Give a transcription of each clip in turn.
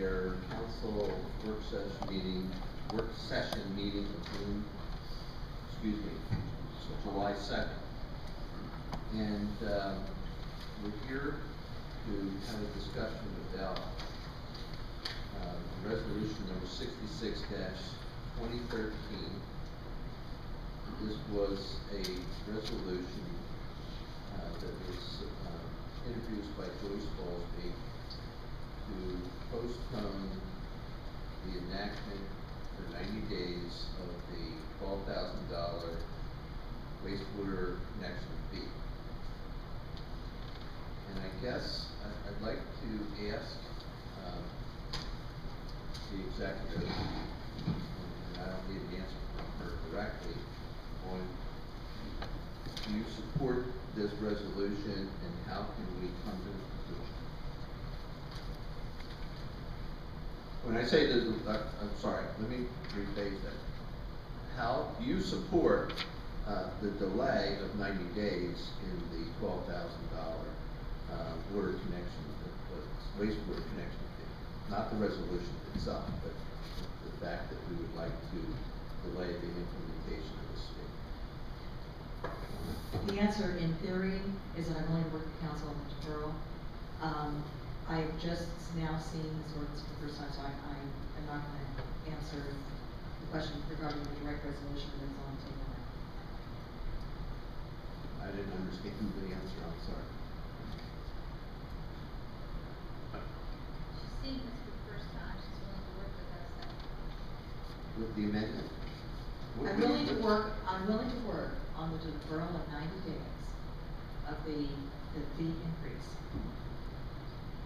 their council work session meeting of July 2nd. And we're here to have a discussion about resolution number 66-2013. This was a resolution that was introduced by Joyce Ballsby to postpone the enactment for 90 days of the $12,000 wastewater connection fee. And I guess I'd like to ask the executive, and I don't need an answer from her directly, on do you support this resolution and how can we come to a conclusion? When I say this, I'm sorry, let me rephrase that. How do you support the delay of 90 days in the $12,000 water connection, the wastewater connection fee? Not the resolution itself, but the fact that we would like to delay the implementation of this fee. The answer in theory is that I'm willing to work with council on the deferral. I've just now seen this ordinance for the first time, so I'm not going to answer the question regarding the direct resolution that is on the table now. I didn't understand the answer, I'm sorry. She's seeing this for the first time, she's willing to work with us. With the amendment? I'm willing to work on the deferral of 90 days of the fee increase.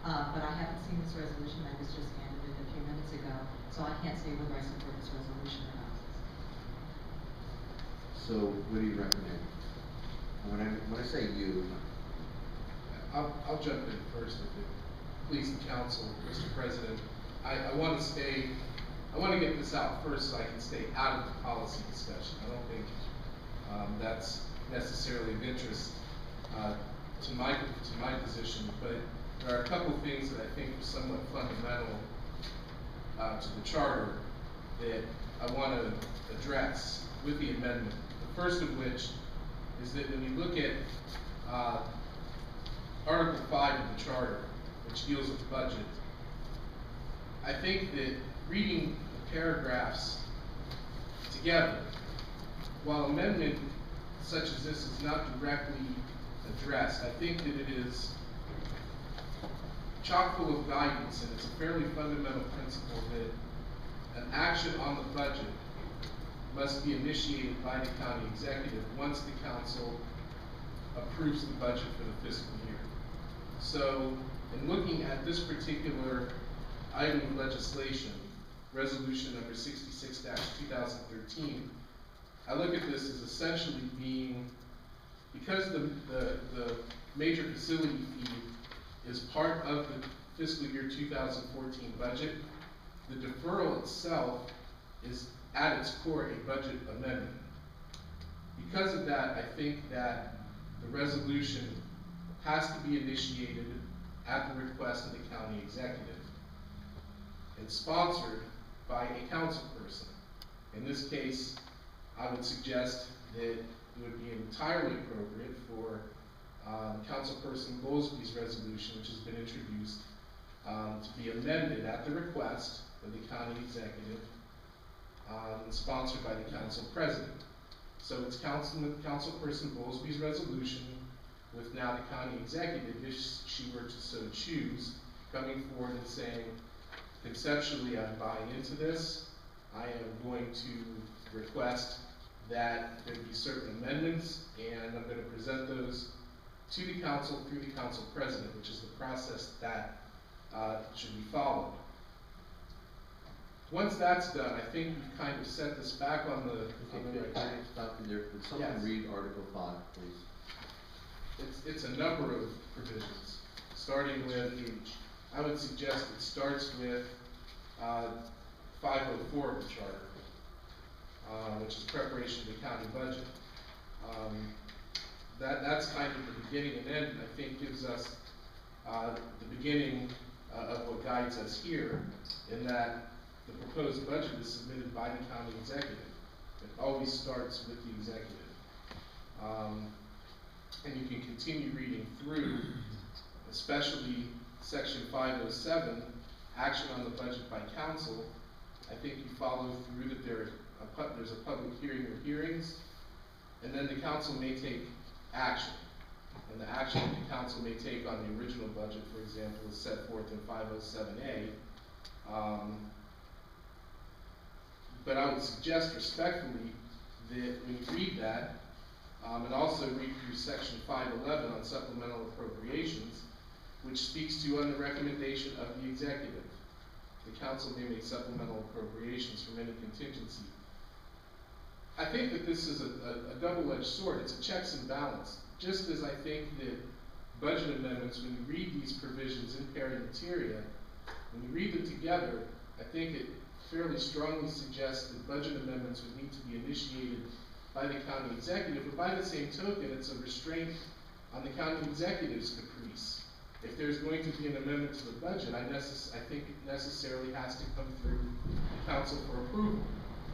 But I haven't seen this resolution. I was just handed it a few minutes ago, so I can't say whether I support this resolution or not. So what do you recommend? When I say you, I'll jump in first if it pleases the council, Mr. President. I want to get this out first so I can stay out of the policy discussion. I don't think that's necessarily of interest to my position, but there are a couple of things that I think are somewhat fundamental to the charter that I want to address with the amendment. The first of which is that when you look at Article 5 of the charter, which deals with the budget, I think that reading the paragraphs together, while amendment such as this is not directly addressed, I think that it is chock full of guidance, and it's a fairly fundamental principle that an action on the budget must be initiated by the county executive once the council approves the budget for the fiscal year. So, in looking at this particular item of legislation, resolution number 66-2013, I look at this as essentially being, because the major facility fee is part of the fiscal year 2014 budget, the deferral itself is at its core a budget amendment. Because of that, I think that the resolution has to be initiated at the request of the county executive and sponsored by a council person. In this case, I would suggest that it would be entirely appropriate for Councilperson Bowlesby's resolution, which has been introduced, to be amended at the request of the county executive, sponsored by the council president. So it's Councilperson Bowlesby's resolution with now the county executive, if she were to so choose, coming forward and saying, conceptually I'm buying into this. I am going to request that there be certain amendments, and I'm going to present those to the council through the council president, which is the process that should be followed. Once that's done, I think we've kind of set this back on the right track. Stop you there. Could someone read Article 5, please? It's a number of provisions, starting with, I would suggest it starts with 504 of the charter, which is preparation of the county budget. That's kind of the beginning and end, and I think gives us the beginning of what guides us here, in that the proposed budget is submitted by the county executive. It always starts with the executive. And you can continue reading through, especially section 507, action on the budget by council. I think you follow through that there's a public hearing or hearings, and then the council may take action. And the action that the council may take on the original budget, for example, is set forth in 507A. But I would suggest respectfully that when you read that, and also read through section 511 on supplemental appropriations, which speaks to on the recommendation of the executive. The council may make supplemental appropriations from any contingency. I think that this is a double-edged sword. It's a checks and balance. Just as I think that budget amendments, when you read these provisions in pari materia, when you read them together, I think it fairly strongly suggests that budget amendments would need to be initiated by the county executive, but by the same token, it's a restraint on the county executive's caprice. If there's going to be an amendment to the budget, I think it necessarily has to come through the council for approval.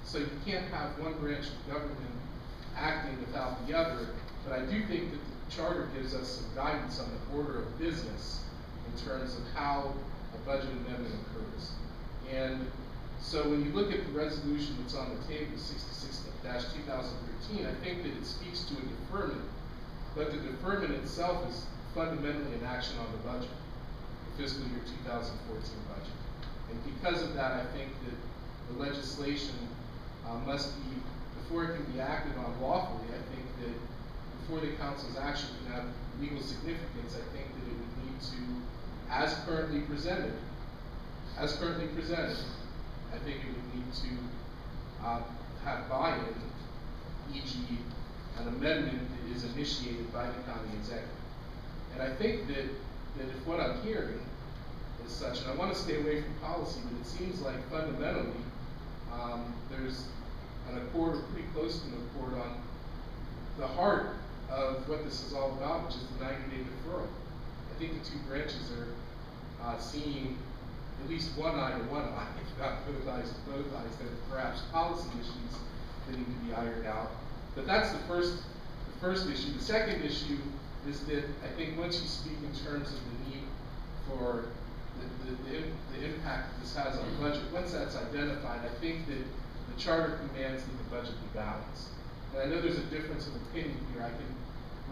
So you can't have one branch of government acting without the other, but I do think that the charter gives us some guidance on the order of business in terms of how a budget amendment occurs. And so when you look at the resolution that's on the table, 66-2013, I think that it speaks to a deferment, but the deferment itself is fundamentally an action on the budget, the fiscal year 2014 budget. And because of that, I think that the legislation must be, before it can be acted on lawfully, I think that before the council's action can have legal significance, I think that it would need to, as currently presented, I think it would need to have buy-in, e.g. an amendment that is initiated by the county executive. And I think that if what I'm hearing is such, and I want to stay away from policy, but it seems like fundamentally there's an accord, or pretty close to an accord, on the heart of what this is all about, which is the 90-day deferral. I think the two branches are seeing at least one eye to one eye, if not both eyes to both eyes, that perhaps policy issues that need to be ironed out. But that's the first issue. The second issue is that I think once you speak in terms of the need for the impact that this has on the budget, once that's identified, I think that the charter commands that the budget be balanced. And I know there's a difference of opinion here. I can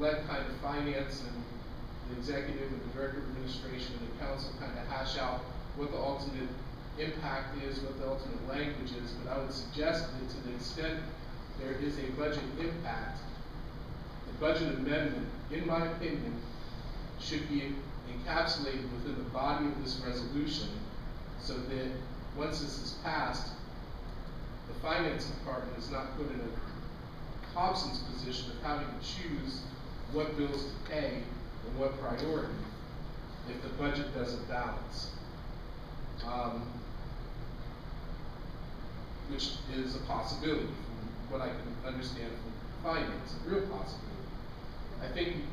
let kind of finance and the executive and the director of administration and the council kind of hash out what the ultimate impact is, what the ultimate language is, but I would suggest that to the extent there is a budget impact, the budget amendment, in my opinion, should be encapsulated within the body of this resolution, so that once this is passed, the finance department is not put in a Hobson's position of having to choose what bills to pay and what priority if the budget doesn't balance. Which is a possibility from what I can understand from finance, a real possibility. I think you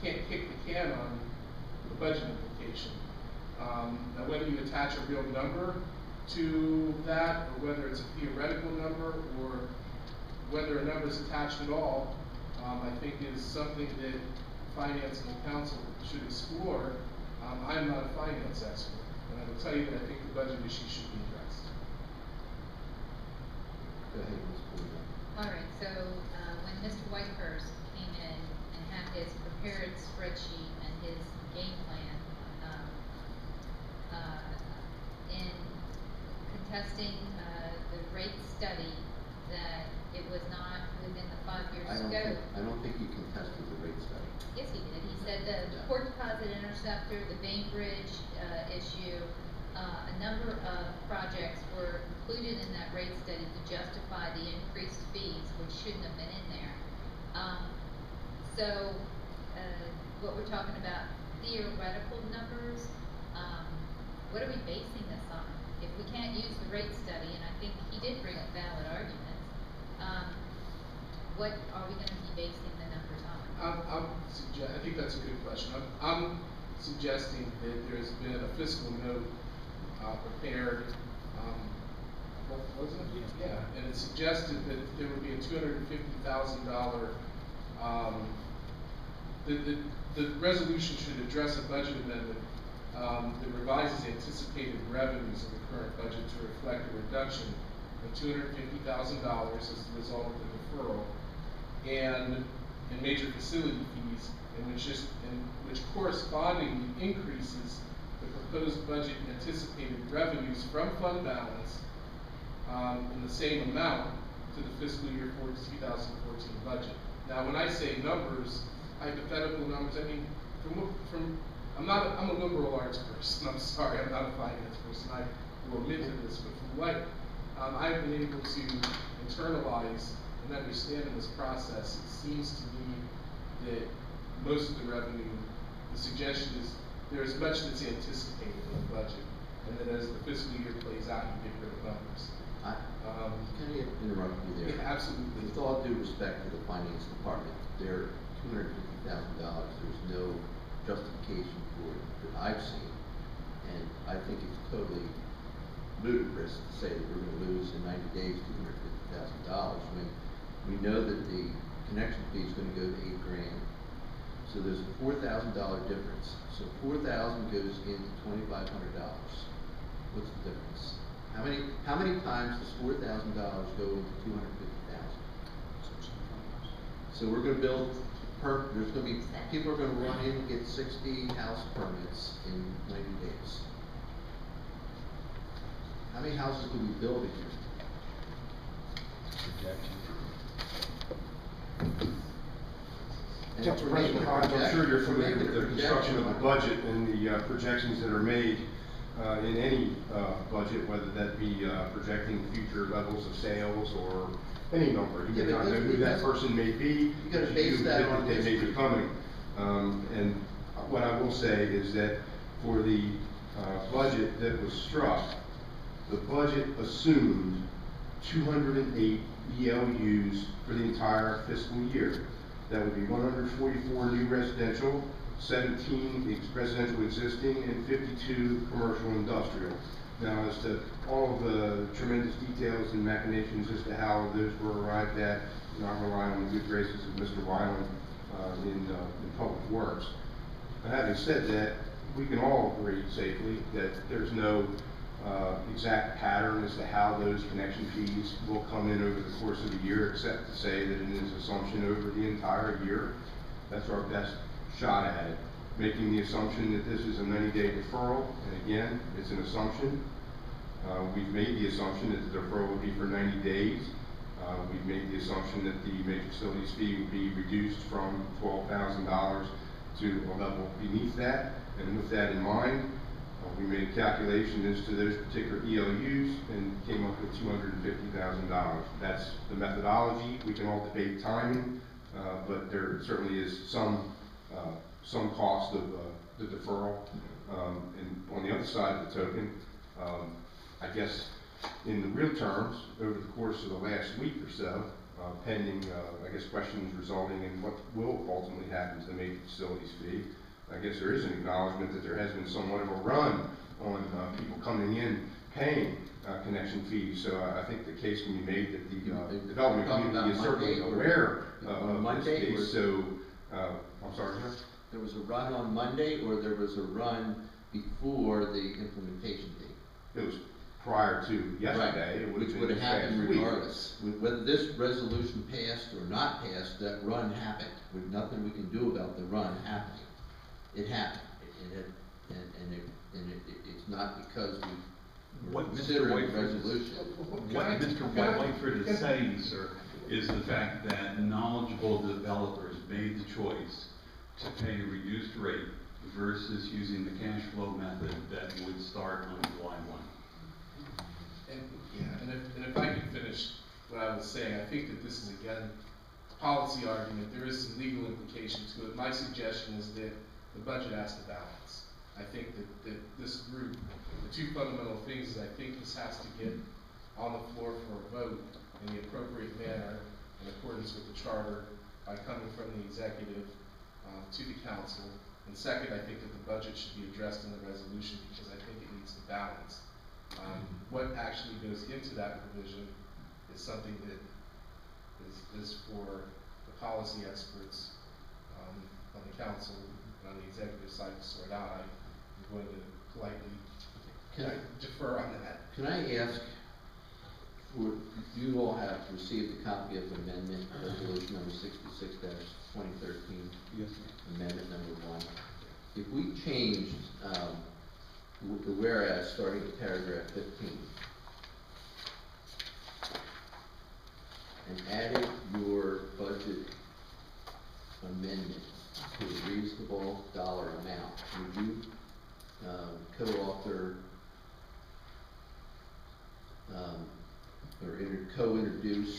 can't kick the can on the budget implication. Now whether you attach a real number to that, or whether it's a theoretical number, or whether a number is attached at all, I think is something that finance and the council should explore. I'm not a finance expert, and I will tell you that I think the budget issue should be addressed. Go ahead, Ms. Porter. All right, so when Mr. Whitehurst came in and had his prepared spreadsheet and his game plan, in contesting the rate study, that it was not within the 5-year scope. I don't think he contested the rate study. Yes, he did. He said the port deposit interceptor, the Bainbridge issue, a number of projects were included in that rate study to justify the increased fees, which shouldn't have been in there. So what we're talking about, theoretical numbers, what are we basing this on? If we can't use the rate study, and I think he did bring up valid arguments, what are we going to be basing the numbers on? I think that's a good question. I'm suggesting that there's been a fiscal note, prepared, what was it? Yeah, and it suggested that there would be a $250,000, the resolution should address a budget amendment that revises anticipated revenues of the current budget to reflect a reduction of $250,000 as a result of the deferral, and in major facility fees, which correspondingly increases the proposed budget anticipated revenues from fund balance in the same amount to the fiscal year 2014 budget. Now, when I say numbers, hypothetical numbers, I mean, I'm a liberal arts person. I'm sorry, I'm not a finance person. I will admit to this, but from what I've been able to internalize and understand in this process, it seems to me that most of the revenue, the suggestion is there's much that's anticipated in the budget, and then as the fiscal year plays out, you get rid of numbers. Can I interrupt you there? Yeah, absolutely. With all due respect to the finance department, their $250,000, there's no justification for it that I've seen, and I think it's totally ludicrous to say that we're going to lose in 90 days $250,000 when we know that the connection fee is going to go to $8,000. So there's a $4,000 difference. So $4,000 goes into $2,500. What's the difference? How many times does $4,000 go into $250,000? So we're going to build. There's going to be people are going to run in and get 60 house permits in 90 days. How many houses do we build a year? Council President, I'm sure you're familiar with the construction of the budget and the projections that are made in any budget, whether that be projecting future levels of sales or any number. You may not know who that person may be. You got to base that on they may be coming. And what I will say is that for the budget that was struck, the budget assumed 208 ELUs for the entire fiscal year. That would be 144 new residential, 17 residential existing, and 52 commercial industrial. Now, as to all of the tremendous details and machinations as to how those were arrived at, I rely on the good graces of Mr. Weiland in Public Works. But having said that, we can all agree safely that there's no exact pattern as to how those connection fees will come in over the course of the year, except to say that it is an assumption over the entire year. That's our best shot at it. Making the assumption that this is a 90-day deferral, and again, it's an assumption. We've made the assumption that the deferral would be for 90 days. We've made the assumption that the major facilities fee would be reduced from $12,000 to a level beneath that. And with that in mind, we made a calculation as to those particular ELUs and came up with $250,000. That's the methodology. We can all debate timing, but there certainly is some cost of the deferral. And on the other side of the token, I guess in the real terms, over the course of the last week or so, pending, I guess, questions resulting in what will ultimately happen to the major facilities fee, I guess there is an acknowledgement that there has been somewhat of a run on people coming in paying connection fees. So I think the case can be made that the development community is certainly aware of this case. So, I'm sorry, sir? There was a run on Monday, or there was a run before the implementation date? It was prior to yesterday. Right. Which would have happened regardless. Whether this resolution passed or not passed, that run happened. With nothing we can do about the run happening. It happened, and it's not because we're considering a resolution. What Mr. Whiteford is saying, sir, is the fact that knowledgeable developers made the choice to pay a reduced rate versus using the cash flow method that would start on July 1. And if I could finish what I was saying, I think that this is, again, a policy argument. There is some legal implication to it. My suggestion is that the budget has to balance. I think that this group, the two fundamental things is I think this has to get on the floor for a vote in the appropriate manner in accordance with the charter by coming from the executive to the council. And second, I think that the budget should be addressed in the resolution because I think it needs to balance. What actually goes into that provision is something that is for the policy experts on the council and on the executive side to sort out. I'm going to politely defer on that. Can I ask, you all have received a copy of amendment resolution number 66-2013? Yes. Amendment number 1. If we changed, the whereas starting at paragraph 15 and added your budget amendment to a reasonable dollar amount, would you co-author or co-introduce,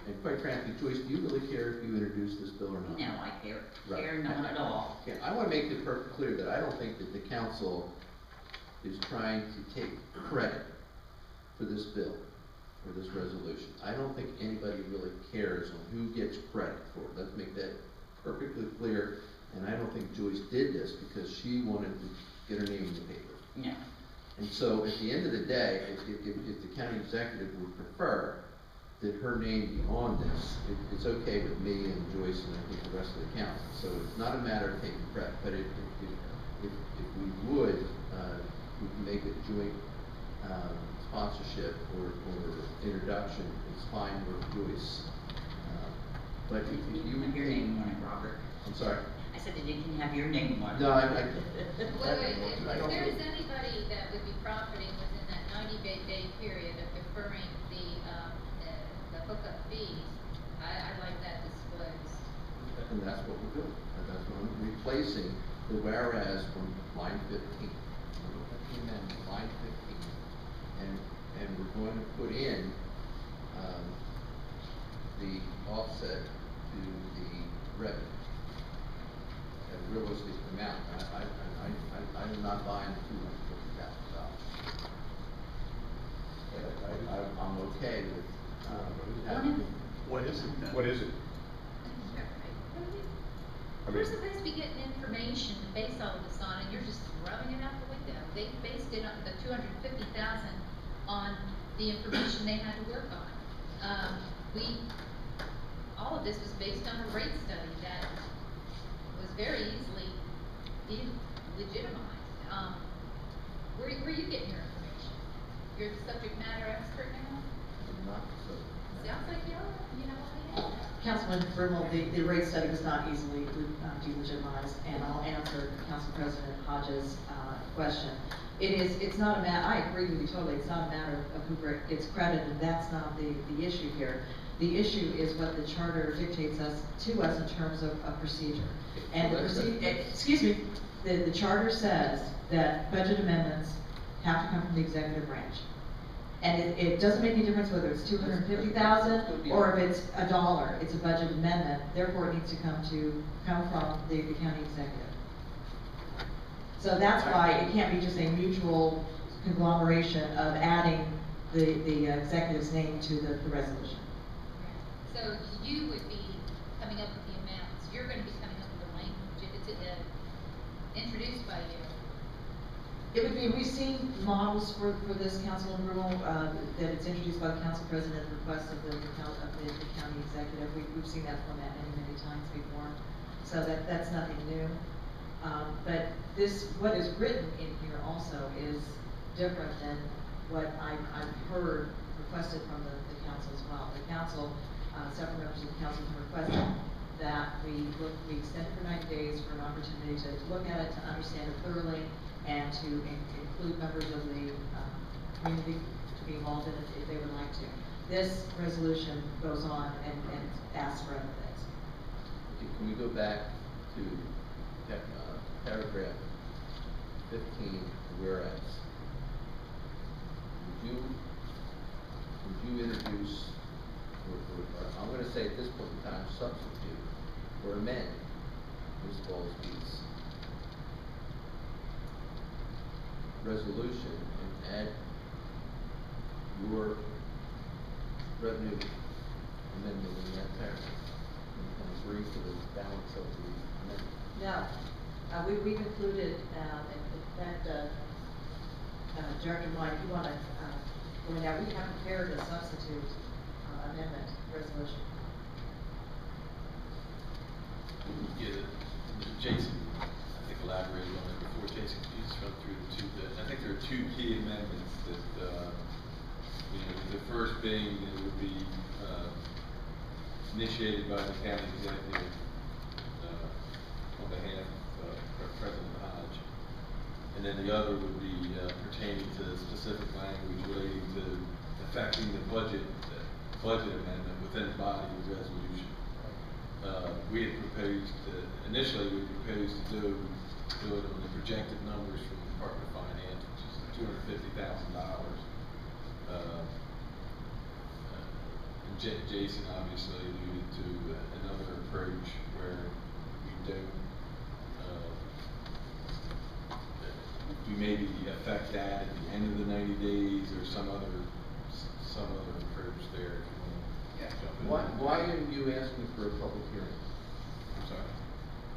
and quite frankly, Joyce, do you really care if you introduce this bill or not? No, I care, Right. care none at all. Yeah, I want to make it perfectly clear that I don't think that the council is trying to take credit for this bill or this resolution. I don't think anybody really cares on who gets credit for it. Let's make that perfectly clear. And I don't think Joyce did this because she wanted to get her name in the paper. No. And so at the end of the day, if the county executive would prefer that her name be on this, it's okay with me and Joyce and I think the rest of the council. So it's not a matter of taking credit, but if we would, we can make it joint sponsorship or introduction, it's fine with Joyce. But if you Have your name on it, Robert. I'm sorry. I said that you can have your name on it. No, Wait, if there is anybody that would be profiting within that 90-day period of deferring the hookup fees, I'd like that disclosed. And that's what we're doing. And that's what I'm replacing the whereas from line 15. Line 15. And we're going to put in the offset to the revenue. At a realistic amount. I'm not buying $250,000. I'm okay with having. What is it then? What is it? We're supposed to be getting information to base all of this on, and you're just throwing it out the window. They based it on the $250,000 on the information they had to work on. All of this was based on a rate study that was very easily legitimized. Where are you getting your information? You're the subject matter expert now? I'm not so. Sounds like you know. Councilman Brimble, the rate study was not easily delegitimized, and I'll answer Council President Hodges' question. It's not a matter, I agree with you totally, it's not a matter of who gets credit, and that's not the issue here. The issue is what the charter dictates to us in terms of procedure. And the charter says that budget amendments have to come from the executive branch. And it doesn't make any difference whether it's $250,000 or if it's $1, it's a budget amendment, therefore it needs to come from the county executive. So that's why it can't be just a mutual conglomeration of adding the executive's name to the resolution. So you would be coming up with the amounts, you're gonna be coming up with the language, if it's introduced by you. It would be, we've seen models for this, Councilman Rule, that it's introduced by the council president at the request of the county executive. We've seen that format many times before. So that's nothing new. But what is written in here also is different than what I've heard requested from the council as well. The council, several members of the council have requested that we extend it for 90 days for an opportunity to look at it, to understand it thoroughly, and to include members of the community to be involved in it if they would like to. This resolution goes on and asks for other things. Okay, can we go back to paragraph 15, whereas? Would you introduce, or I'm going to say at this point in time, substitute or amend Ms. Ballsby's resolution and add your revenue amendment in that paragraph and agree to the balance of the amendment? No, We've included, Director White, if you wanna, point out, we have prepared a substitute, amendment resolution. Yeah, Jason, I think elaborated on it before. Jason, can you just run through the two, I think there are two key amendments that, the first being it would be, initiated by the county executive, on behalf of President Hodge. And then the other would be, pertaining to specific language relating to affecting the budget amendment within the body of the resolution. We had proposed, initially we proposed to do it on the projected numbers from the Department of Finance, which is $250,000. Jason obviously alluded to another approach where we don't, we maybe affect that at the end of the 90 days or some other approach there. If you want to jump in. Why are you asking for a public hearing? I'm sorry.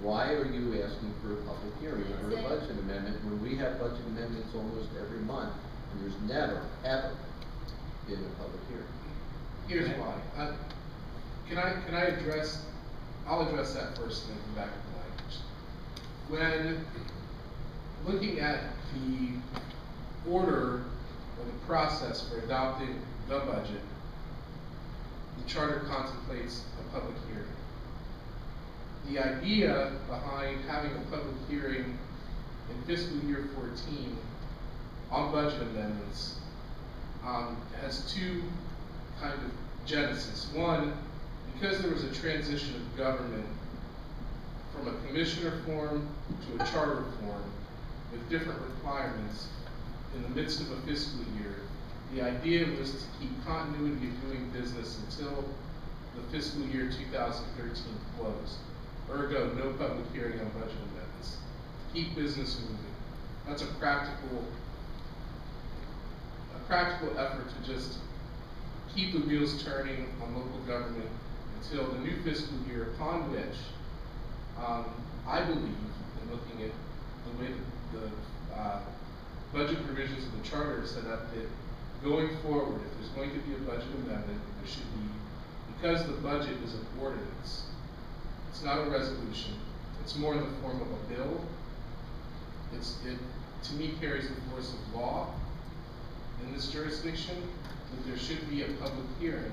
Why are you asking for a public hearing for a budget amendment when we have budget amendments almost every month and there's never, ever been a public hearing? Here's why. Can I address, I'll address that first and then come back to the language. When looking at the order or the process for adopting the budget, the charter contemplates a public hearing. The idea behind having a public hearing in fiscal year 14 on budget amendments has two kind of genesis. One, because there was a transition of government from a commissioner form to a charter form with different requirements in the midst of a fiscal year, the idea was to keep continuity of doing business until the fiscal year 2013 closed. Ergo, no public hearing on budget amendments. Keep business moving. That's a practical effort to just keep the wheels turning on local government until the new fiscal year, upon which I believe, in looking at the way the budget provisions of the charter are set up, that going forward, if there's going to be a budget amendment, there should be, because the budget is an ordinance, it's not a resolution, it's more in the form of a bill. It to me carries the force of law in this jurisdiction, that there should be a public hearing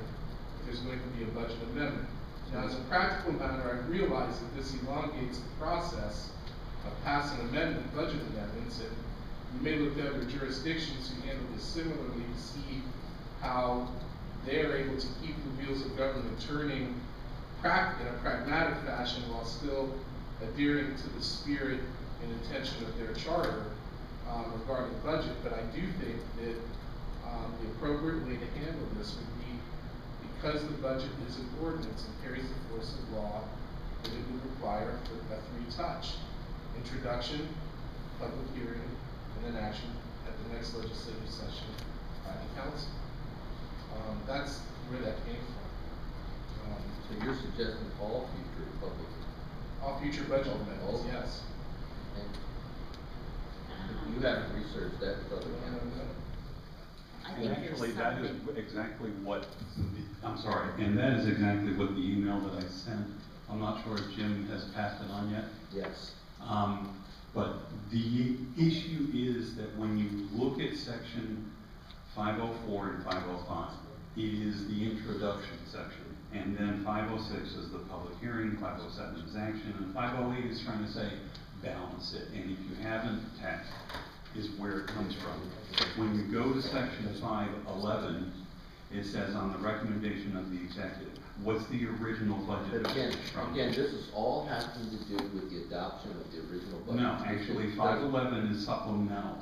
if there's going to be a budget amendment. Now, as a practical matter, I realize that this elongates the process of passing budget amendments, and you may look at other jurisdictions who handle this similarly to see how they're able to keep the wheels of government turning in a pragmatic fashion while still adhering to the spirit and intention of their charter regarding budget. But I do think that the appropriate way to handle this would be, because the budget is an ordinance and carries the force of law, that it would require a three-touch: introduction, public hearing, and then action at the next legislative session by the council. That's where that came from. So you're suggesting all future public? All future budget amendments, yes. And you haven't researched that with other counties? And actually, that is exactly what, I'm sorry, and that is exactly what the email that I sent, I'm not sure if Jim has passed it on yet. Yes. But the issue is that when you look at section 504 and 505, it is the introduction section. And then 506 is the public hearing, 507 is action, and 508 is trying to say balance it. And if you haven't, text is where it comes from. When you go to section 511, it says on the recommendation of the executive. What's the original budget? But again, this is all having to do with the adoption of the original budget. No, actually, 511 is supplemental.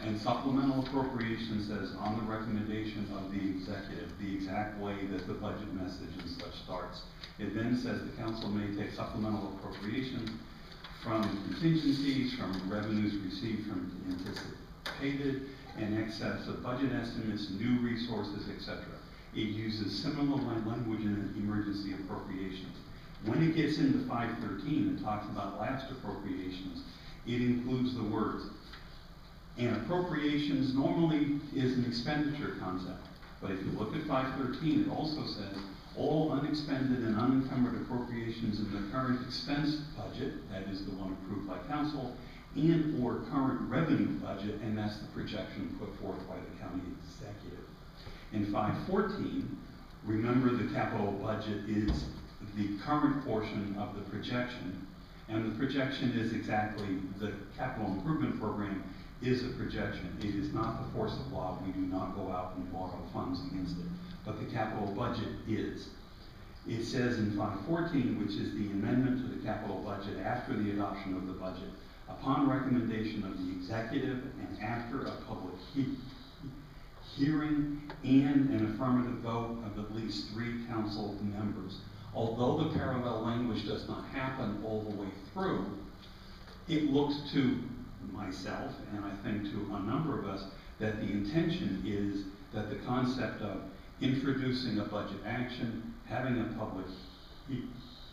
And supplemental appropriation says on the recommendation of the executive, the exact way that the budget message and such starts. It then says the council may take supplemental appropriation from contingencies, from revenues received from anticipated, in excess of budget estimates, new resources, etc. It uses similar language in emergency appropriations. When it gets into 513 and talks about last appropriations, it includes the words. And appropriations normally is an expenditure concept. But if you look at 513, it also says, all unexpended and unencumbered appropriations in the current expense budget, that is the one approved by council, and or current revenue budget, and that's the projection put forth by the county executive. In 514, remember the capital budget is the current portion of the projection, and the projection is exactly, the capital improvement program is a projection. It is not the force of law. We do not go out and borrow funds against it, but the capital budget is. It says in 514, which is the amendment to the capital budget after the adoption of the budget, upon recommendation of the executive and after a public hearing and an affirmative vote of at least 3 council members. Although the parallel language does not happen all the way through, it looks to myself, and I think to a number of us, that the intention is that the concept of introducing a budget action, having a public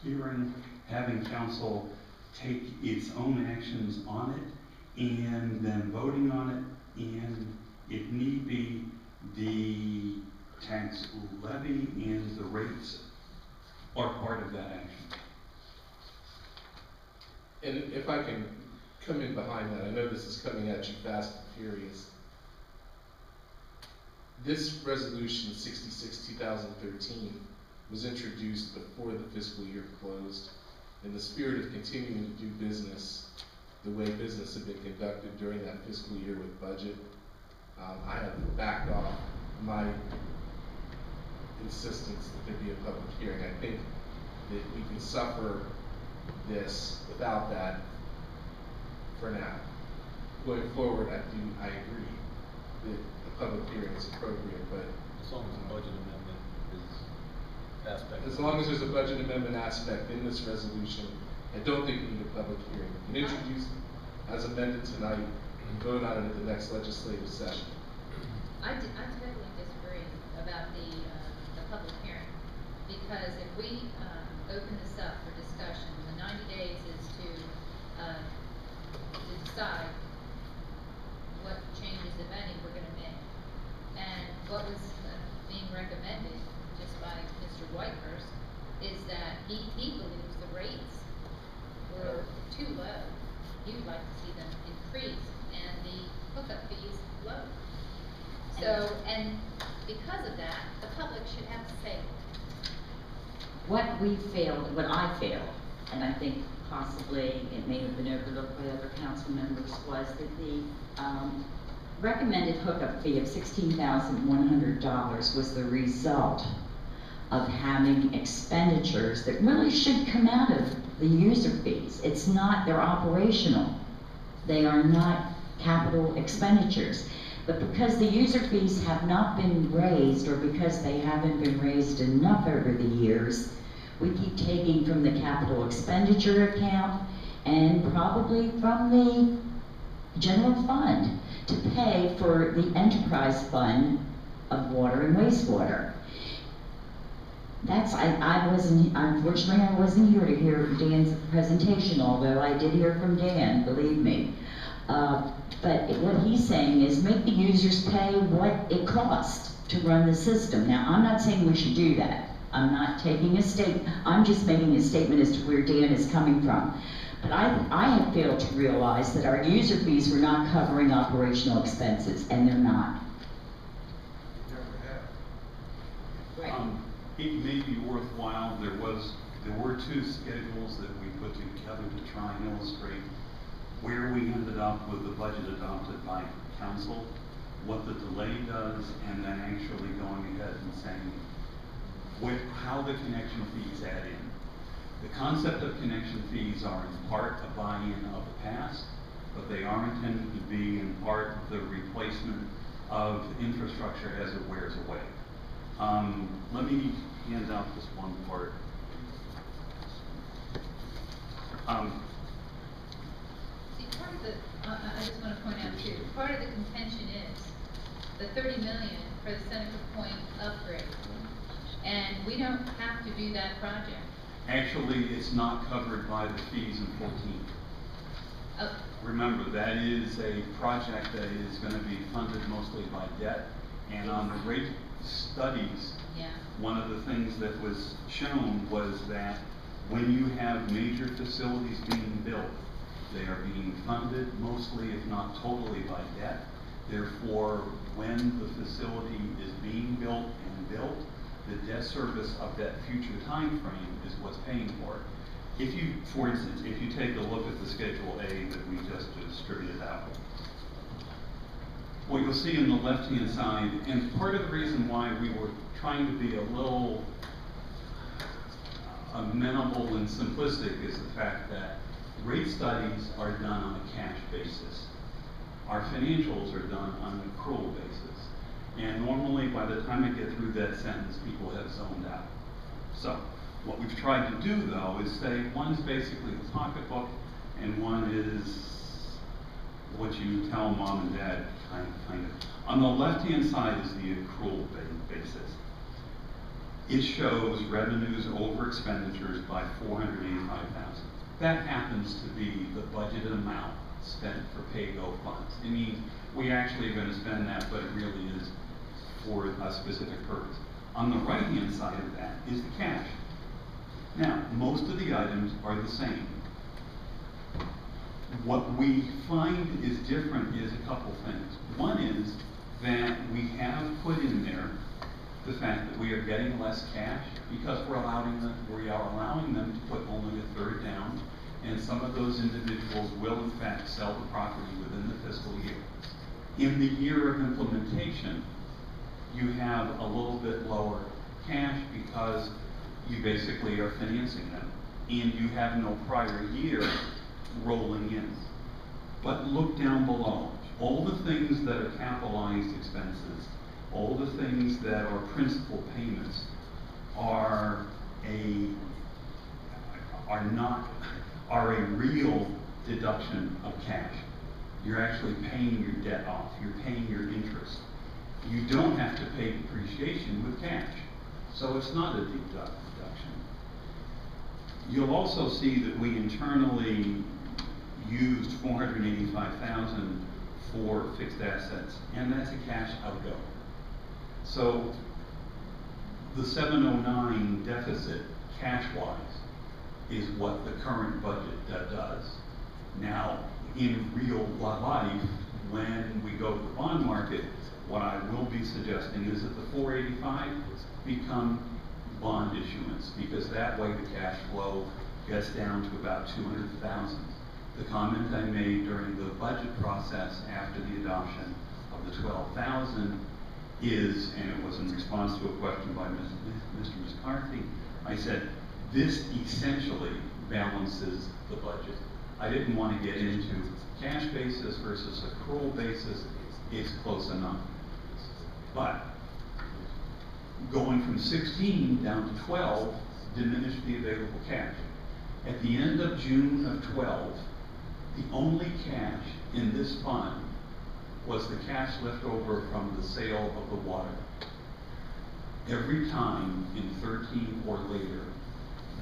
hearing, having council take its own actions on it, and then voting on it, and if need be, the tax levy and the rates are part of that action. And if I can come in behind that, I know this is coming at you fast and furious. This resolution 66/2013 was introduced before the fiscal year closed in the spirit of continuing to do business the way business had been conducted during that fiscal year with budget. I have backed off my insistence that there be a public hearing. I think that we can suffer this without that for now. Going forward, I agree that the public hearing is appropriate, but As long as the budget amendment is aspect. as long as there's a budget amendment aspect in this resolution, I don't think we need a public hearing. We can introduce it as amended tonight and vote on it at the next legislative session. I totally disagree about the public hearing, because if we, open this up for discussion, the 90 days is to decide what changes, if any, we're gonna make. And what was being recommended, just by Mr. Whitehurst, is that he believes the rates were too low. He would like to see them increased and the hookup fees low. So, and because of that, the public should have to say. What I failed, and I think possibly it may have been overlooked by other council members, was that the recommended hookup fee of $16,100 was the result of having expenditures that really should come out of the user fees. It's not, they're operational. They are not capital expenditures. But because the user fees have not been raised, or because they haven't been raised enough over the years, we keep taking from the capital expenditure account and probably from the general fund to pay for the enterprise fund of water and wastewater. Unfortunately I wasn't here to hear Dan's presentation, although I did hear from Dan, believe me. But what he's saying is make the users pay what it costs to run the system. Now, I'm not saying we should do that. I'm not taking a statement. I'm just making a statement as to where Dan is coming from. But I have failed to realize that our user fees were not covering operational expenses, and they're not. Right. It may be worthwhile, there were 2 schedules that we put together to try and illustrate where we ended up with the budget adopted by council, what the delay does, and then actually going ahead and saying how the connection fees add in. The concept of connection fees are in part a buy-in of the past, but they are intended to be in part the replacement of infrastructure as it wears away. Let me hand out this one part. See, part of the, I just want to point out too, part of the contention is the 30 million for the Seneca Point upgrade. And we don't have to do that project. Actually, it's not covered by the fees in 14. Oh, Remember, that is a project that is gonna be funded mostly by debt, and on the rate studies, yeah. one of the things that was shown was that when you have major facilities being built, they are being funded mostly, if not totally, by debt. Therefore, when the facility is being built and built, the debt service of that future time frame is what's paying for it. If you, for instance, if you take a look at the Schedule A that we just distributed out, what you'll see on the left-hand side, and part of the reason why we were trying to be a little amenable and simplistic is the fact that rate studies are done on a cash basis. Our financials are done on an accrual basis. And normally, by the time I get through that sentence, people have zoned out. So, what we've tried to do, though, is say one is basically the pocketbook, and one is what you tell mom and dad, kind of. On the left-hand side is the accrual basis. It shows revenues over expenditures by $485,000. That happens to be the budgeted amount spent for pay-go funds. It means we actually are going to spend that, but it really is for a specific purpose. On the right-hand side of that is the cash. Now, most of the items are the same. What we find is different is a couple things. One is that we have put in there the fact that we are getting less cash because we are allowing them to put only a third down, and some of those individuals will in fact sell the property within the fiscal year. In the year of implementation, you have a little bit lower cash because you basically are financing them, and you have no prior year rolling in. But look down below. All the things that are capitalized expenses, all the things that are principal payments are a real deduction of cash. You're actually paying your debt off. You're paying your interest. You don't have to pay depreciation with cash. So it's not a deduction. You'll also see that we internally used $485,000 for fixed assets, and that's a cash outgo. So the 709 deficit, cash-wise, is what the current budget does. Now, in real life, when we go to the bond market, what I will be suggesting is that the 485 become bond issuance, because that way the cash flow gets down to about 200,000. The comment I made during the budget process after the adoption of the 12,000 is, and it was in response to a question by Mr. McCarthy, I said, this essentially balances the budget. I didn't want to get into cash basis versus accrual basis. It's close enough. But going from 16 down to 12 diminished the available cash. At the end of June of 12, the only cash in this fund was the cash left over from the sale of the water. Every time in 13 or later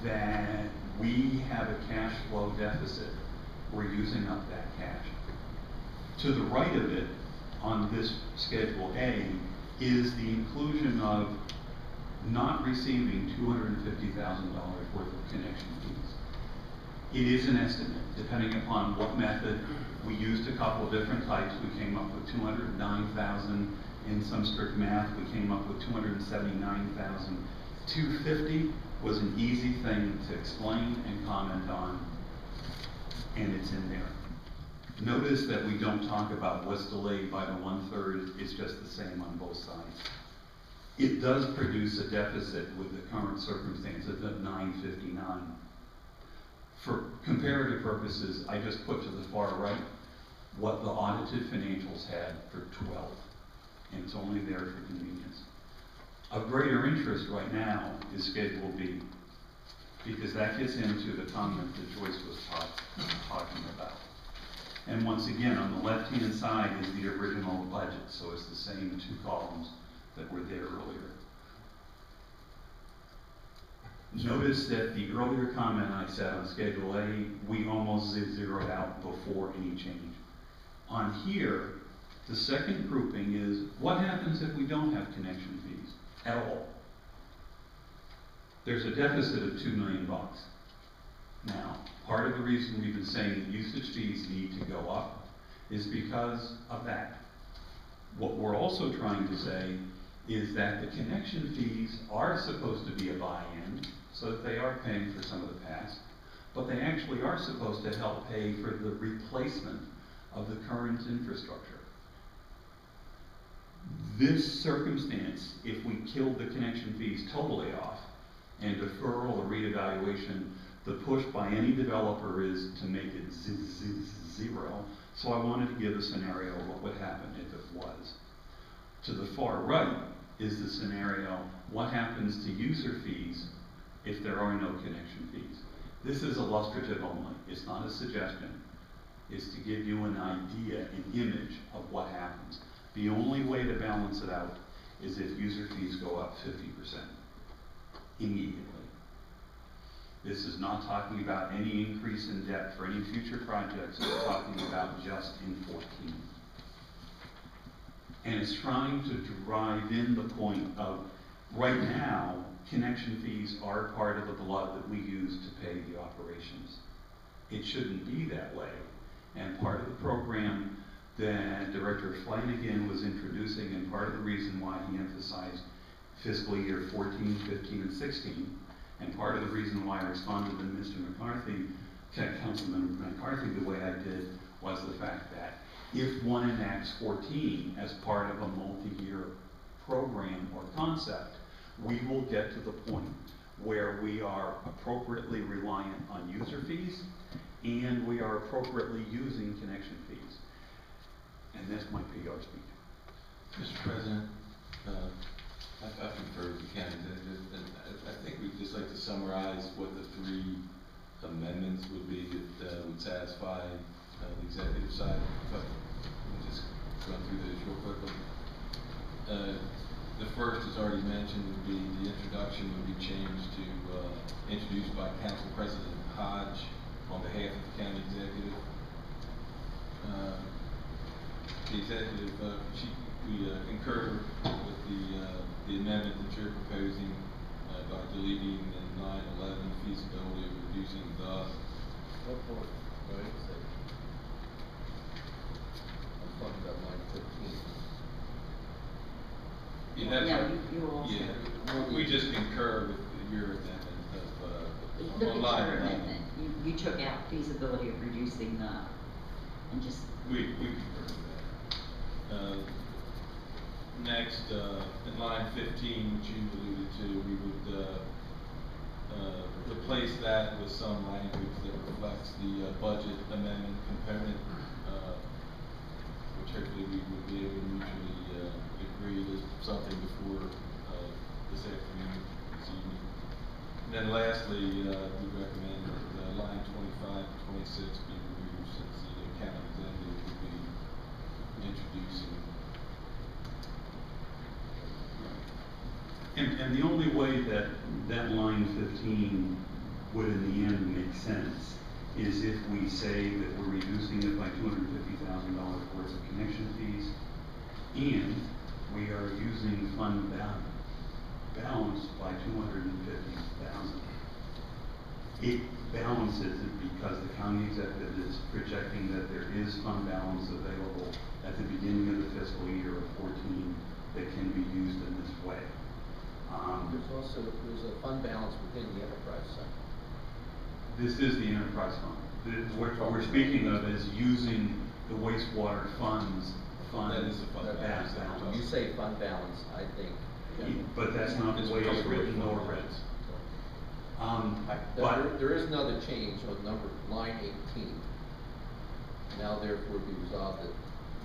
that we have a cash flow deficit, we're using up that cash. To the right of it, on this Schedule A, is the inclusion of not receiving $250,000 worth of connection fees. It is an estimate, depending upon what method. We used a couple of different types. We came up with 209,000. In some strict math, we came up with 279,000. 250 was an easy thing to explain and comment on, and it's in there. Notice that we don't talk about what's delayed by the 1/3. It's just the same on both sides. It does produce a deficit with the current circumstances of 959. For comparative purposes, I just put to the far right what the audited financials had for 12, and it's only there for convenience. Of greater interest right now is Schedule B, because that gets into the comment that Joyce was talking about. And once again, on the left-hand side is the original budget, so it's the same two columns that were there earlier. Notice that the earlier comment I said on Schedule A, we almost zeroed out before any change. On here, the second grouping is, what happens if we don't have connection fees at all? There's a deficit of $2 million. Now, part of the reason we've been saying that usage fees need to go up is because of that. What we're also trying to say is that the connection fees are supposed to be a buy-in, so that they are paying for some of the past, but they actually are supposed to help pay for the replacement of the current infrastructure. This circumstance, if we killed the connection fees totally off, and deferral or reevaluation, the push by any developer is to make it zero. So I wanted to give a scenario of what would happen if it was. To the far right is the scenario, what happens to user fees if there are no connection fees? This is illustrative only. It's not a suggestion. It's to give you an idea, an image of what happens. The only way to balance it out is if user fees go up 50% immediately. This is not talking about any increase in debt for any future projects. It's talking about just in 14. And it's trying to drive in the point of, right now, connection fees are part of the blood that we use to pay the operations. It shouldn't be that way. And part of the program that Director Flanagan was introducing, and part of the reason why he emphasized fiscal year 14, 15, and 16, and part of the reason why I responded to Mr. McCarthy, Councilman McCarthy, the way I did, was the fact that if one enacts 14 as part of a multi-year program or concept, we will get to the point where we are appropriately reliant on user fees and we are appropriately using connection fees. And this might be your speech. Mr. President, I concur with the county executive, and I think we'd just like to summarize what the three amendments would be that would satisfy the executive side. But we'll just run through those real quickly. The first, as already mentioned, would be the introduction would be changed to introduced by Council President Hodge on behalf of the county executive. The executive, we concur with the amendment that you're proposing by deleting in line 11 feasibility of reducing the. What part? Go ahead and say. I'm talking about line 15. Yeah, that's No, right. you also. Yeah, we just concur with your amendment of Look at on line your 11. amendment. You took out feasibility of reducing the, and just. We concur with that. Next, in line 15, which you alluded to, we would replace that with some language that reflects the budget amendment component, which hopefully we would be able to mutually agree to something before this afternoon, this evening. And then lastly, we recommend that line 25 and 26 be removed since the county executive will be introducing. And the only way that that line 15 would in the end make sense is if we say that we're reducing it by $250,000 worth of connection fees, and we are using fund balance by $250,000. It balances it because the county executive is projecting that there is fund balance available at the beginning of the fiscal year of 14 that can be used in this way. There's a fund balance within the enterprise fund. This is the enterprise fund. What we're speaking of is using the wastewater funds fund That is the fund balance. When you say fund balance, I think. But that's not the way it's written nor read. But There is another change on line 18. Now therefore be resolved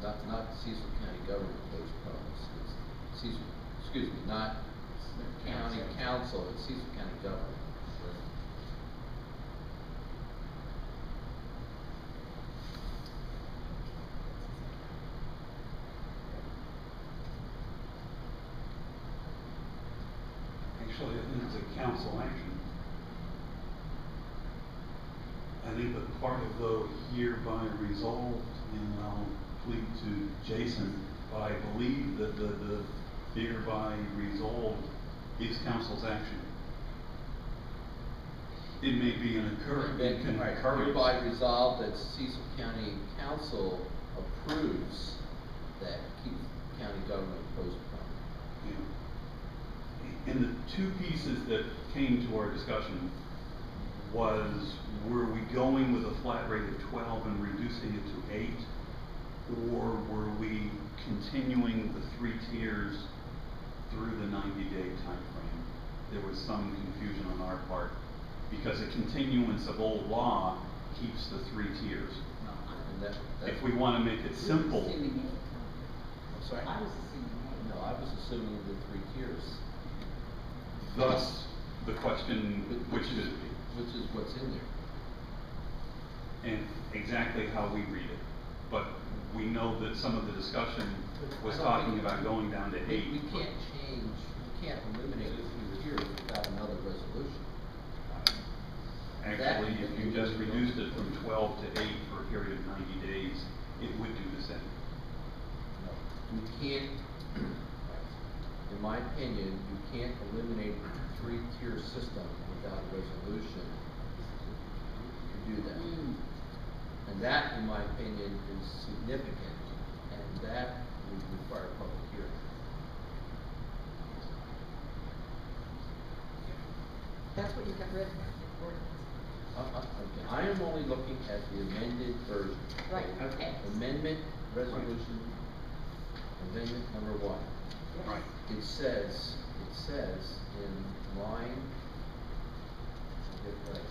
that not Cecil County government postpones, it's Cecil, excuse me, not county council, it's Cecil County government. actually, I think it's a council action. I think that part of the hereby resolved, and I'll plead to Jason, but I believe that the hereby resolved is council's action. It may be an occurrence, it can encourage. Hereby resolved that Cecil County Council approves that keeps county government postponed. Yeah. And the two pieces that came to our discussion was, were we going with a flat rate of 12 and reducing it to 8? Or were we continuing the 3 tiers through the 90-day time frame? There was some confusion on our part, because a continuance of old law keeps the 3 tiers. And If we want to make it simple, I'm sorry? I was assuming eight. No, I was assuming the 3 tiers. thus the question, which is, what's in there. and exactly how we read it. But we know that some of the discussion was talking about going down to 8. We can't change, we can't eliminate the 3 tiers without another resolution. Actually, if you just reduced it from 12 to 8 for a period of 90 days, it would do the same. No, you can't, in my opinion, you can't eliminate the 3-tier system without a resolution to do that. And that, in my opinion, is significant, and that would require a public hearing. That's what you got rid of. Okay. I am only looking at the amended version. Right, okay. Amendment, resolution, amendment number 1. Right. It says in line, get it right.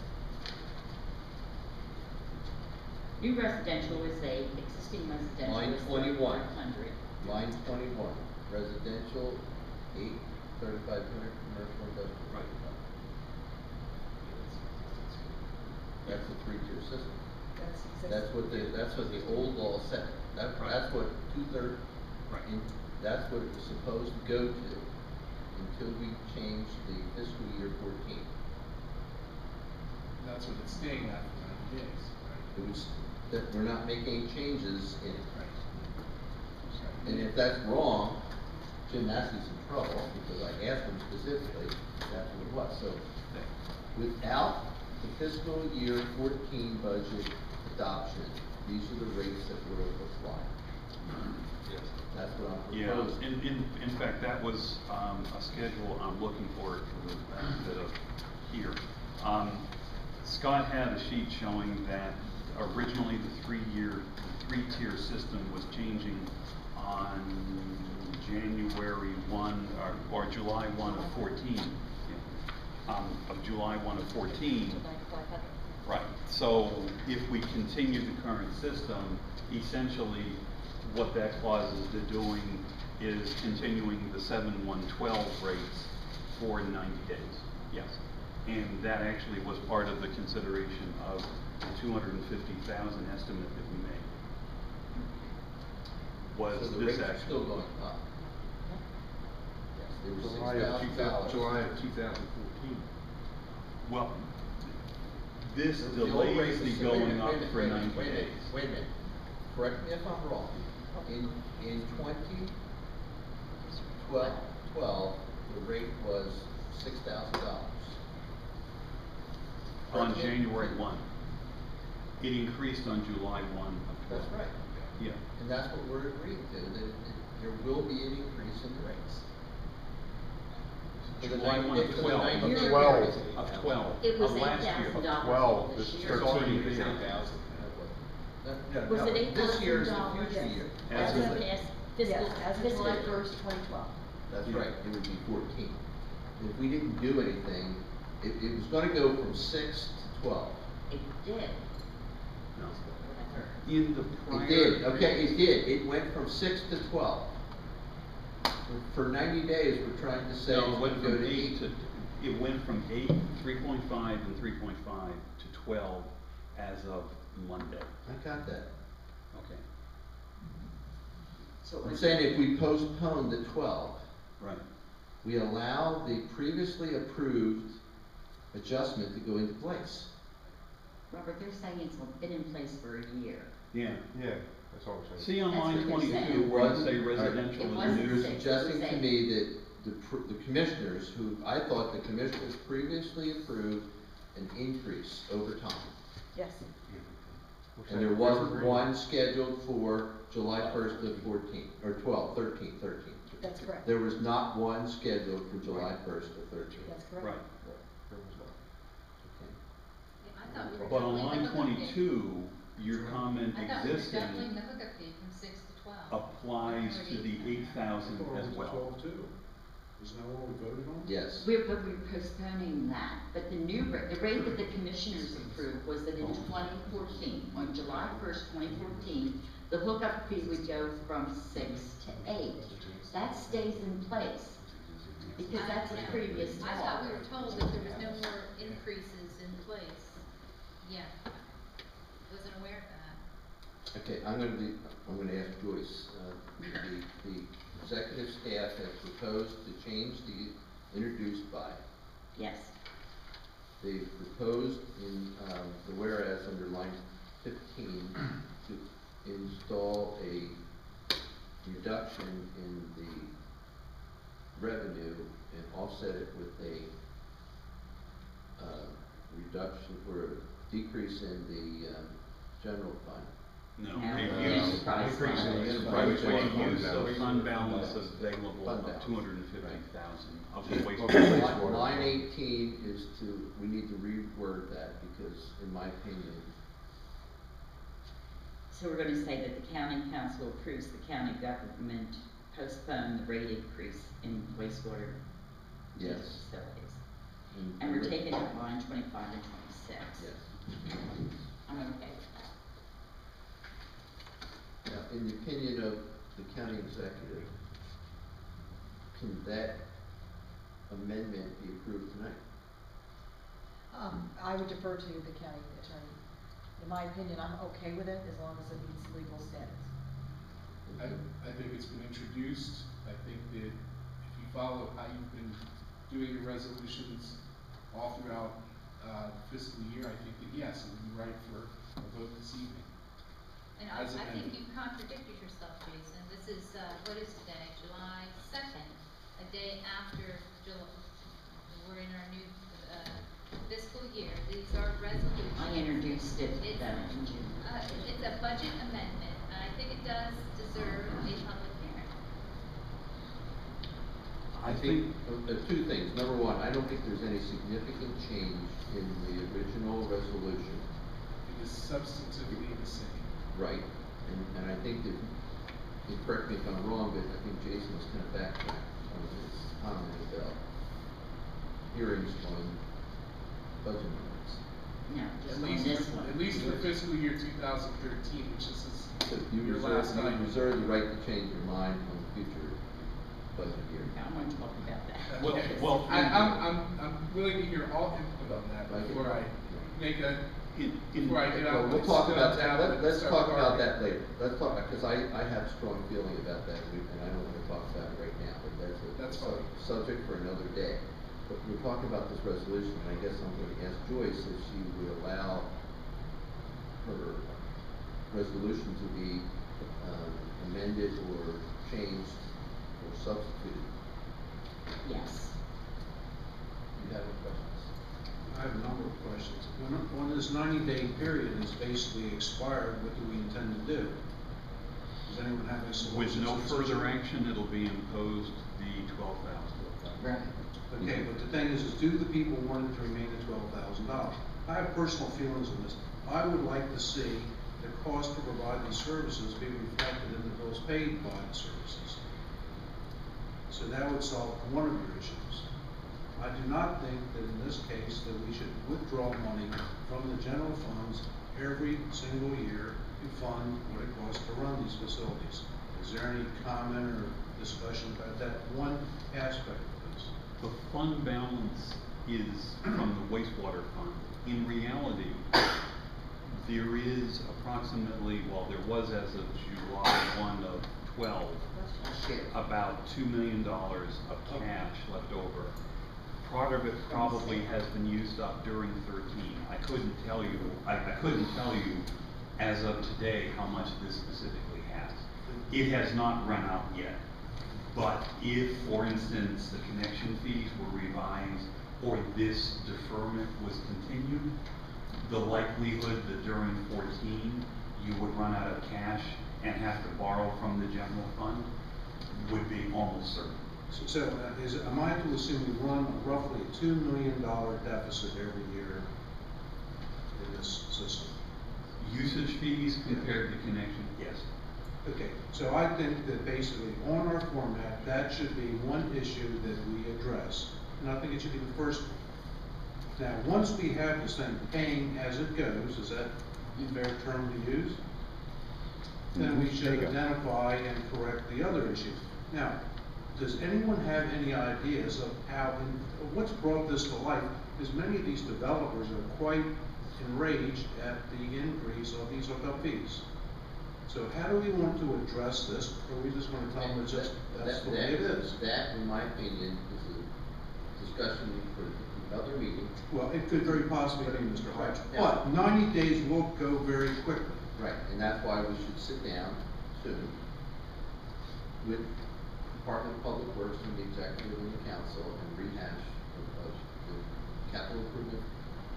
New residential is 8, existing residential Line is 21. 3,500. Line 21, residential, 8, 3,500, commercial, industrial. Right. That's a 3-tier system. That's That's what the old law said. That's what 2/3, Right. that's what it was supposed to go to until we changed the fiscal year 14. That's what it's staying at for 90 days, right? It was, that we're not making changes in it. Right. And if that's wrong, Jim Massey's in trouble, because I asked him specifically, that's what it was. So, without the fiscal year 14 budget adoption, these are the rates that were applied. Yes. That's what I'm Yeah, proposing. in fact, that was a schedule I'm looking for the benefit of here. Scott had a sheet showing that originally the 3-tier system was changing on January 1 or July 1 of 14. Of July 1 of 14. Right, so if we continue the current system, essentially what that clause is doing is continuing the 7/112 rates for 90 days, yes. And that actually was part of the consideration of the 250,000 estimate that we made. Was So the this rates are action. still going up. Yes, they were July of $6,000. 2014. Well, this The old delays rates the is- going up wait a minute, for wait a 90 minute, wait a minute, days. Wait a minute, correct me if I'm wrong. In 2012, the rate was $6,000. On January 1. It increased on July 1 of 12. That's right. Yeah. And that's what we're agreeing to, that there will be an increase in the rates. For the July 90 1 of for the 12. 90-day 12. period. Of 12. It was of last year. $8,000 12, this this year. 13 It's year. No, Was it $8,000? this year is the future year. As As of of the- fiscal, as of fiscal July year. 1st, 2012. That's Yeah. right, it would be 14. If we didn't do anything, it was gonna go from 6 to 12. It did. No. In the prior. It did, okay, it did, it went from 6 to 12. For 90 days, we're trying to say No, it's it went gonna go from to 8 8. to, it went from 8, 3.5 and 3.5 to 12 as of Monday. I got that. Okay. I'm saying if we postpone the 12, Right. we allow the previously approved adjustment to go into place. Robert, they're saying it's been in place for a year. Yeah. Yeah, that's all we're saying. See on That's line what they're saying. twenty-two, where you say It wasn't- residential It is wasn't new. You're six, it was suggesting to eight. me that the commissioners, who, I thought the commissioners previously approved an increase over time. Yes. And there wasn't one scheduled for July first of 14, or 13. That's correct. There was not one scheduled for July first of 13. That's correct. Right. There was not. Okay. Yeah, I thought we were But on doubling the line hookup fee. 22, your comment I thought we were existing doubling the hookup fee from 6 to 12. applies to the 8,000 as well. Isn't that what we voted on? Yes. But we're postponing that, but the rate that the commissioners approved was that in 2014, on July 1st, 2014, the hookup fee would go from 6 to 8. That stays in place, because that's the previous law. I thought we were told that there was no more increases in place. Yeah, wasn't aware of that. Okay, I'm gonna ask Joyce, the executive staff has proposed to change the introduced by. Yes, They've proposed in, the whereas under line 15 to install a reduction in the revenue and offset it with a, reduction or a decrease in the, general fund. No, No. a use, Enterprise Increase in fund. the right, enterprise a fund use of balance. fund balance available Fund of balance. 250,000 of the Okay. wastewater. Line 18 is to, we need to reword that because in my opinion, so we're gonna say that the county council approves the county government postpone the rate increase in wastewater yes. facilities. And we're taking out line 25 and 26. Yes. I'm okay with that. Now, in the opinion of the county executive, can that amendment be approved tonight? I would defer to the county attorney. In my opinion, I'm okay with it as long as it meets legal status. I think it's been introduced. I think that if you follow how you've been doing your resolutions all throughout, fiscal year, I think that yes, it would be right for a vote this evening. And As I think amended. you've contradicted yourself, Jason. This is, what is today, July 2nd, a day after we're in our new, fiscal year. These are resolutions. I introduced it It's- in June. It's a budget amendment, and I think it does deserve a public hearing. I think, two things. Number one, I don't think there's any significant change in the original resolution. It is substantively the same. Right. And I think that, you correct me if I'm wrong, but I think Jason was kind of backtracked on his comment about hearings on budget amendments. No, just At on least, this one. at least for fiscal year 2013, which is So you your reserve, last you item. reserve the right to change your mind on the future budget year. I want to talk about that. Well, I'm willing to hear all input on that Like- before I make a, in, before I get out. Well, we'll my talk about stub that, tablet and let's start talk about carving. that later. Let's talk, because I have a strong feeling about that, and I don't want to talk about it right now, but That's that's a fine. subject for another day. But we're talking about this resolution, and I guess I'm going to ask Joyce if she would allow her resolution to be amended or changed or substituted. Yes. Do you have any questions? I have a number of questions. When this 90-day period is basically expired, what do we intend to do? Does anyone have any solutions? with no to this further issue? action, it'll be imposed the 12,000. Right. Okay, but the thing is do the people want it to remain at $12,000? I have personal feelings on this. I would like to see the cost to provide these services be reflected in the bills paid by the services. So that would solve one of your issues. I do not think that in this case that we should withdraw money from the general funds every single year to fund what it costs to run these facilities. Is there any comment or discussion about that one aspect of this? The fund balance is from the wastewater fund. In reality, there is approximately, well, there was as of July 1 of 12, about $2 million of cash left over. Part of it probably has been used up during 13. I couldn't tell you as of today how much this specifically has. It has not run out yet. But if, for instance, the connection fees were revised or this deferment was continued, the likelihood that during 14 you would run out of cash and have to borrow from the general fund would be almost certain. So, am I to assume we run roughly a $2 million deficit every year in this system? Usage fees compared to connection, yes. Okay, so I think that basically on our format, that should be one issue that we address, and I think it should be the first one. Now, once we have this thing paying as it goes, is that a fair term to use? Then we should identify and correct the other issues. Now, does anyone have any ideas of how, what's brought this to life is many of these developers are quite enraged at the increase of these hookup fees. So how do we want to address this? Or are we just gonna tell them it's just, that's the way it is? That, in my opinion, is a discussion for another meeting. Well, it could very possibly be, Mr. Hodge, Yeah. but 90 days will go very quickly. Right, and that's why we should sit down soon with Department of Public Works and the executive and the council and rehash the capital improvement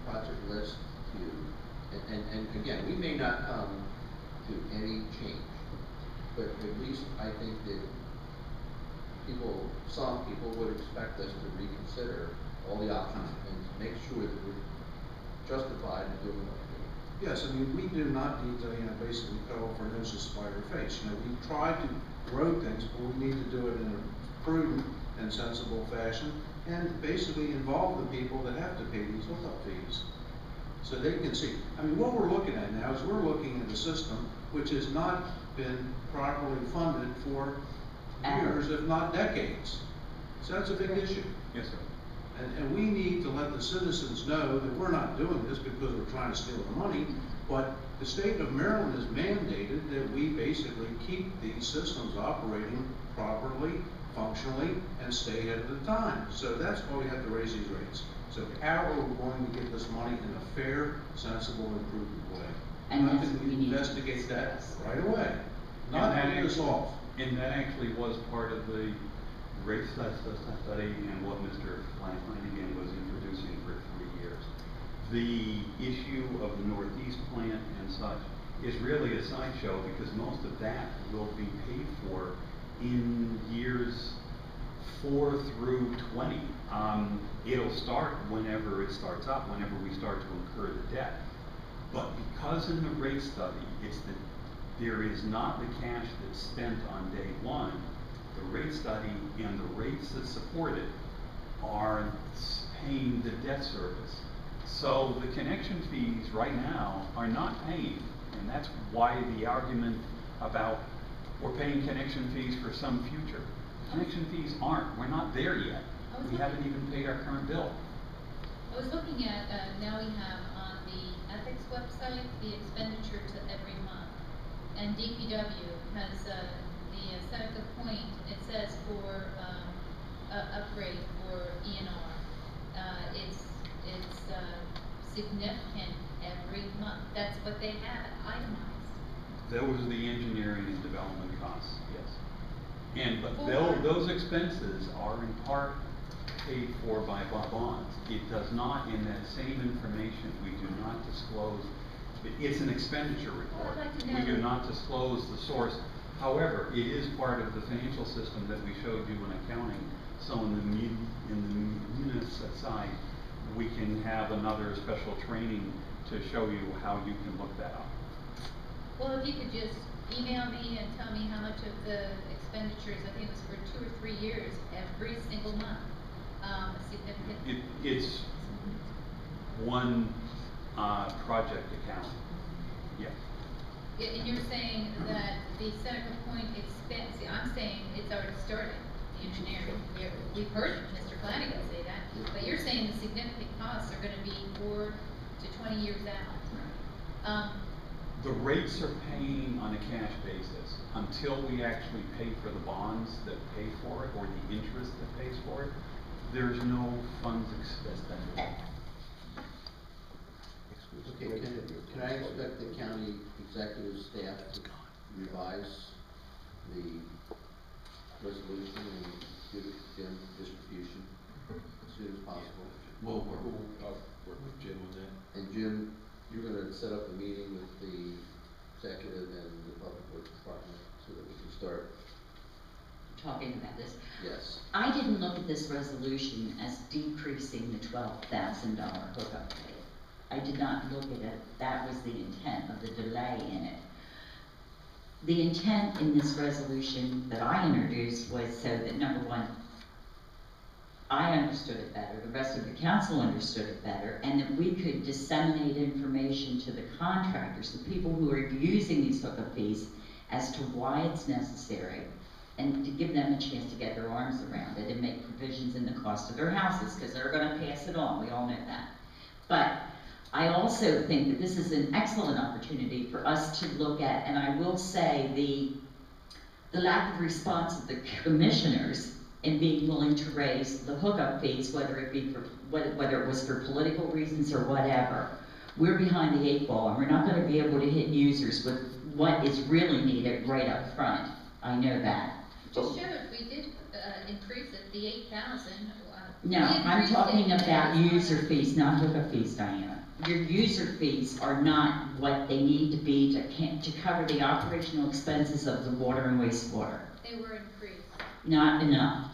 project list and again, we may not come to any change, but at least I think that some people would expect us to reconsider all the options and to make sure that we're justified in doing what we're doing. Yes, I mean, we do not need to, basically cut off our noses to spite our face. We try to grow things, but we need to do it in a prudent and sensible fashion, and basically involve the people that have to pay these hookup fees. So they can see. I mean, what we're looking at now is we're looking at a system which has not been properly funded for years, if not decades. So that's a big issue. Yes, sir. And we need to let the citizens know that we're not doing this because we're trying to steal the money, but the state of Maryland has mandated that we basically keep these systems operating properly, functionally, and stay ahead of the time. So that's why we have to raise these rates. So how are we going to get this money in a fair, sensible, and prudent way? And I that's think what we we need to investigate that discuss. right away, not put this off. And that actually was part of the rate study and what Mr. Flanagan was introducing for 3 years. The issue of the Northeast plant and such is really a sideshow because most of that will be paid for in years 4 through 20. It'll start whenever it starts up, whenever we start to incur the debt. But because in the rate study, it's that there is not the cash that's spent on day one, the rate study and the rates that support it are paying the debt service. So the connection fees right now are not paying, and that's why the argument about we're paying connection fees for some future. Connection fees aren't. We're not there yet. We haven't even paid our current bill. I was looking at, now we have on the ethics website, the expenditure to every month. And DPW has, the Seneca Point, it says for, upgrade for ENR. It's significant every month. That's what they have itemized. That was the engineering and development costs, yes. And, but For- those expenses are in part paid for by bonds. It does not, in that same information, we do not disclose, it's an expenditure report. Well, I'd like to We know- do not disclose the source. However, it is part of the financial system that we showed you in accounting. So in the munis side, we can have another special training to show you how you can look that up. Well, if you could just email me and tell me how much of the expenditures, I think it was for 2 or 3 years, every single month, significant. It's one project account, yeah. Yeah, and you're saying that the Seneca Point expense, see, I'm saying it's already started, the engineering. We've heard Mr. Flanagan say that, but you're saying the significant costs are gonna be 4 to 20 years out. The rates are paying on a cash basis until we actually pay for the bonds that pay for it or the interest that pays for it. there's no funds expended. Okay, can I expect the county executive staff to revise the resolution and give it to Jim for distribution as soon as possible? We'll work. I'll work with Jim on that. And Jim, you're gonna set up a meeting with the executive and the public works department so that we can start? Talking about this. Yes. I didn't look at this resolution as decreasing the $12,000 hookup fee. I did not look at it, that was the intent of the delay in it. The intent in this resolution that I introduced was so that, number one, I understood it better, the rest of the council understood it better, and that we could disseminate information to the contractors, the people who are using these hookup fees, as to why it's necessary, and to give them a chance to get their arms around it and make provisions in the cost of their houses, because they're gonna pass it on, we all know that. But I also think that this is an excellent opportunity for us to look at, and I will say the lack of response of the commissioners in being willing to raise the hookup fees, whether it be for, whether it was for political reasons or whatever. We're behind the 8 ball, and we're not gonna be able to hit users with what is really needed right up front. I know that. Just showed, we did, increase it, the 8,000. No, I'm talking about user fees, not hookup fees, Diana. Your user fees are not what they need to be to cover the operational expenses of the water and wastewater. They were increased. Not enough,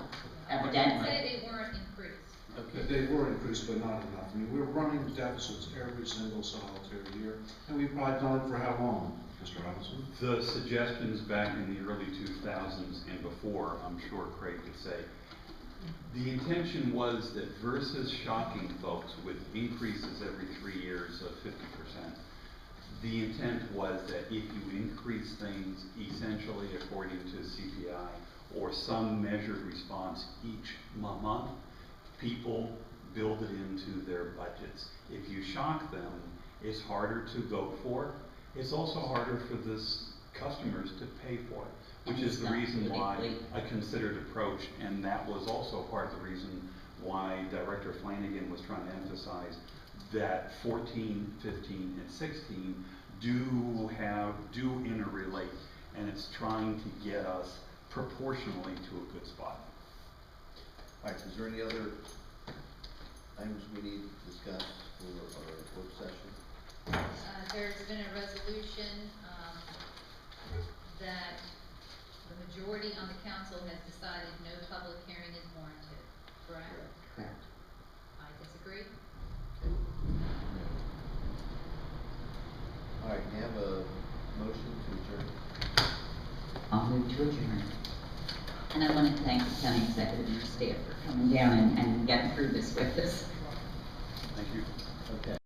I evidently. say they weren't increased. That they were increased, but not enough. I mean, we're running deficits every single solitary year, and we've probably done it for how long, Mr. Robinson? The suggestions back in the early 2000s and before, I'm sure Craig could say, the intention was that versus shocking folks with increases every 3 years of 50%, the intent was that if you increase things essentially according to CPI or some measured response each month, people build it into their budgets. If you shock them, it's harder to vote for. It's also harder for the customers to pay for it, which is the reason why a considered approach, and that was also part of the reason why Director Flanagan was trying to emphasize that 14, 15, and 16 do interrelate, and it's trying to get us proportionally to a good spot. All right, is there any other items we need to discuss for our work session? There's been a resolution, that the majority on the council has decided no public hearing is warranted, correct? Correct. I disagree. All right, we have a motion to adjourn. I'll move to adjourn. And I want to thank the county executive and your staff for coming down and getting through this with us. Thank you. Okay.